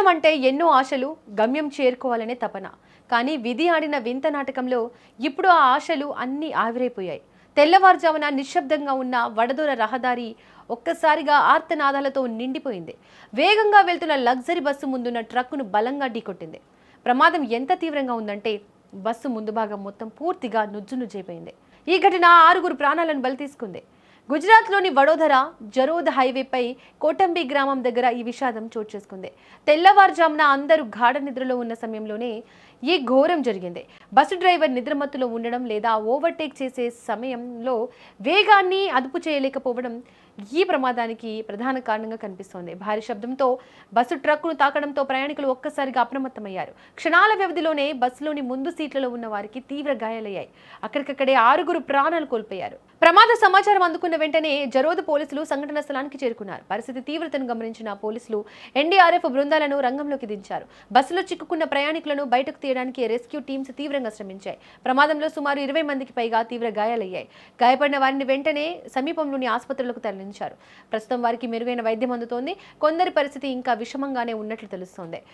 ప్రయాణం అంటే ఎన్నో ఆశలు, గమ్యం చేరుకోవాలనే తపన. కానీ విధి ఆడిన వింత నాటకంలో ఇప్పుడు ఆ ఆశలు అన్నీ ఆవిరైపోయాయి. తెల్లవారుజామున నిశ్శబ్దంగా ఉన్న వడదొర రహదారి ఒక్కసారిగా ఆర్తనాదాలతో నిండిపోయింది. వేగంగా వెళ్తున్న లగ్జరీ బస్సు ముందున్న ట్రక్కును బలంగా ఢీకొట్టింది. ప్రమాదం ఎంత తీవ్రంగా ఉందంటే బస్సు ముందు భాగం మొత్తం పూర్తిగా నుజ్జునుజ్జైపోయింది. ఈ ఘటన 6 ప్రాణాలను బలి తీసుకుంది. గుజరాత్లోని వడోదర జరోద్ హైవేపై కోటంబి గ్రామం దగ్గర ఈ విషాదం చోటు చేసుకుంది. తెల్లవారుజామున అందరూ గాఢ నిద్రలో ఉన్న సమయంలోనే ఈ ఘోరం జరిగింది. బస్సు డ్రైవర్ నిద్రమత్తులో ఉండడం లేదా ఓవర్టేక్ చేసే సమయంలో వేగాన్ని అదుపు చేయలేకపోవడం ఈ ప్రమాదానికి ప్రధాన కారణంగా కనిపిస్తోంది. భారీ శబ్దంతో బస్సు ట్రక్కును తాకడంతో ప్రయాణికులు ఒక్కసారిగా అప్రమత్తమయ్యారు. క్షణాల వ్యవధిలోనే బస్సులోని ముందు సీట్లలో ఉన్న వారికి తీవ్ర గాయాలయ్యాయి. అక్కడికక్కడే 6 ప్రాణాలు కోల్పోయారు. ప్రమాద సమాచారం అందుకున్న వెంటనే జరోద్ పోలీసులు సంఘటన స్థలానికి చేరుకున్నారు. పరిస్థితి తీవ్రతను గమనించిన పోలీసులు ఎన్డీఆర్ఎఫ్ బృందాలను రంగంలోకి దించారు. బస్సులో చిక్కుకున్న ప్రయాణికులను బయటకు తీయడానికి రెస్క్యూ టీమ్స్ తీవ్రంగా శ్రమించాయి. ప్రమాదంలో సుమారు 20 మందికి పైగా తీవ్ర గాయాలయ్యాయి. గాయపడిన వారిని వెంటనే సమీపంలోని ఆసుపత్రులకు తరలించారు. ప్రస్తుతం వారికి మెరుగైన వైద్యం అందుతోంది. కొందరి పరిస్థితి ఇంకా విషమంగానే ఉన్నట్లు తెలుస్తోంది.